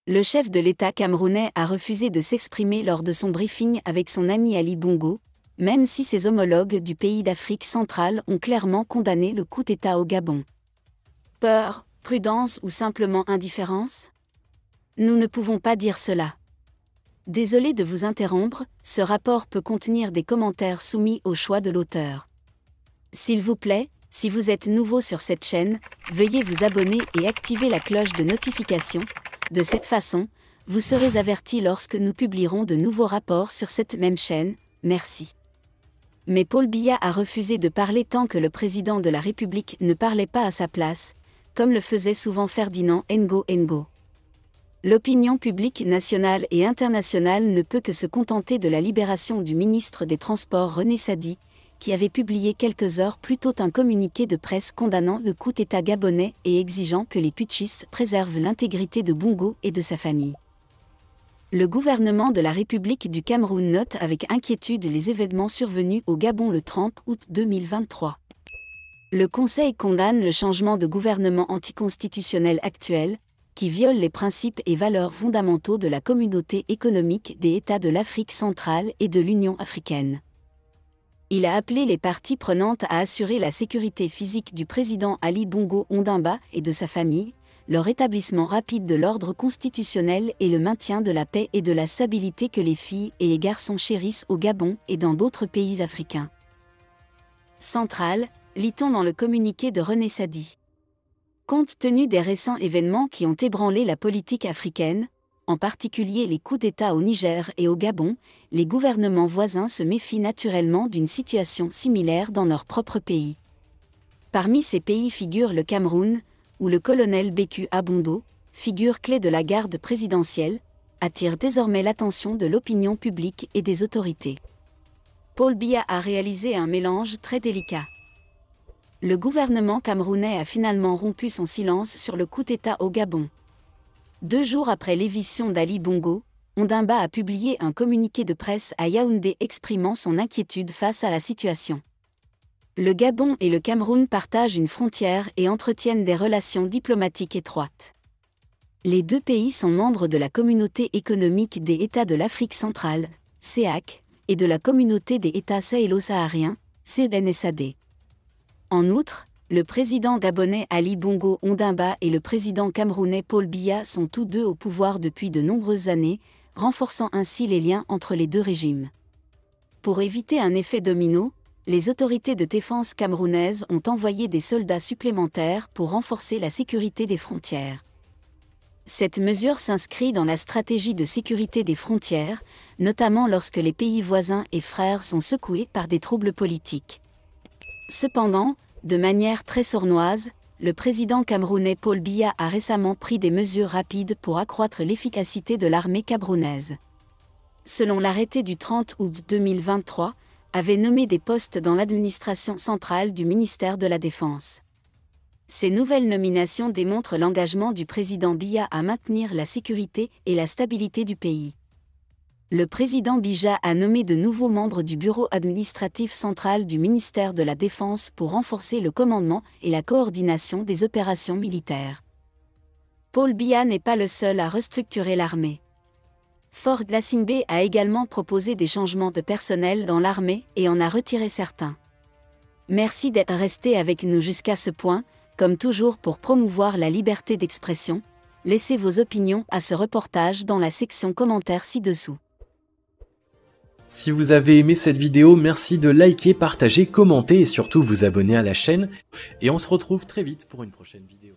Le chef de l'État camerounais a refusé de s'exprimer lors de son briefing avec son ami Ali Bongo, même si ses homologues du pays d'Afrique centrale ont clairement condamné le coup d'État au Gabon. Peur, prudence ou simplement indifférence ? Nous ne pouvons pas dire cela. Désolé de vous interrompre, ce rapport peut contenir des commentaires soumis au choix de l'auteur. S'il vous plaît, si vous êtes nouveau sur cette chaîne, veuillez vous abonner et activer la cloche de notification. De cette façon, vous serez averti lorsque nous publierons de nouveaux rapports sur cette même chaîne. Merci. Mais Paul Biya a refusé de parler tant que le président de la République ne parlait pas à sa place, comme le faisait souvent Ferdinand Ngo. L'opinion publique nationale et internationale ne peut que se contenter de la libération du ministre des Transports René Sadi, qui avait publié quelques heures plus tôt un communiqué de presse condamnant le coup d'État gabonais et exigeant que les putschistes préservent l'intégrité de Bongo et de sa famille. Le gouvernement de la République du Cameroun note avec inquiétude les événements survenus au Gabon le 30 août 2023. Le Conseil condamne le changement de gouvernement anticonstitutionnel actuel, qui viole les principes et valeurs fondamentaux de la Communauté économique des États de l'Afrique centrale et de l'Union africaine. Il a appelé les parties prenantes à assurer la sécurité physique du président Ali Bongo Ondimba et de sa famille, le rétablissement rapide de l'ordre constitutionnel et le maintien de la paix et de la stabilité que les filles et les garçons chérissent au Gabon et dans d'autres pays africains. Centrale, lit-on dans le communiqué de René Sadi. Compte tenu des récents événements qui ont ébranlé la politique africaine, en particulier les coups d'État au Niger et au Gabon, les gouvernements voisins se méfient naturellement d'une situation similaire dans leur propre pays. Parmi ces pays figure le Cameroun, où le colonel Béku Abondo, figure clé de la garde présidentielle, attire désormais l'attention de l'opinion publique et des autorités. Paul Biya a réalisé un mélange très délicat. Le gouvernement camerounais a finalement rompu son silence sur le coup d'État au Gabon. 2 jours après l'éviction d'Ali Bongo, Ondimba a publié un communiqué de presse à Yaoundé exprimant son inquiétude face à la situation. Le Gabon et le Cameroun partagent une frontière et entretiennent des relations diplomatiques étroites. Les 2 pays sont membres de la Communauté économique des États de l'Afrique centrale, CEAC, et de la Communauté des États sahélo-sahariens, CNSAD. En outre, le président gabonais Ali Bongo Ondimba et le président camerounais Paul Biya sont tous 2 au pouvoir depuis de nombreuses années, renforçant ainsi les liens entre les 2 régimes. Pour éviter un effet domino, les autorités de défense camerounaises ont envoyé des soldats supplémentaires pour renforcer la sécurité des frontières. Cette mesure s'inscrit dans la stratégie de sécurité des frontières, notamment lorsque les pays voisins et frères sont secoués par des troubles politiques. Cependant, de manière très sournoise, le président camerounais Paul Biya a récemment pris des mesures rapides pour accroître l'efficacité de l'armée camerounaise. Selon l'arrêté du 30 août 2023, avait nommé des postes dans l'administration centrale du ministère de la Défense. Ces nouvelles nominations démontrent l'engagement du président Biya à maintenir la sécurité et la stabilité du pays. Le président Biya a nommé de nouveaux membres du bureau administratif central du ministère de la Défense pour renforcer le commandement et la coordination des opérations militaires. Paul Biya n'est pas le seul à restructurer l'armée. Faure Gnassingbe a également proposé des changements de personnel dans l'armée et en a retiré certains. Merci d'être resté avec nous jusqu'à ce point, comme toujours pour promouvoir la liberté d'expression. Laissez vos opinions à ce reportage dans la section commentaires ci-dessous. Si vous avez aimé cette vidéo, merci de liker, partager, commenter et surtout vous abonner à la chaîne. Et on se retrouve très vite pour une prochaine vidéo.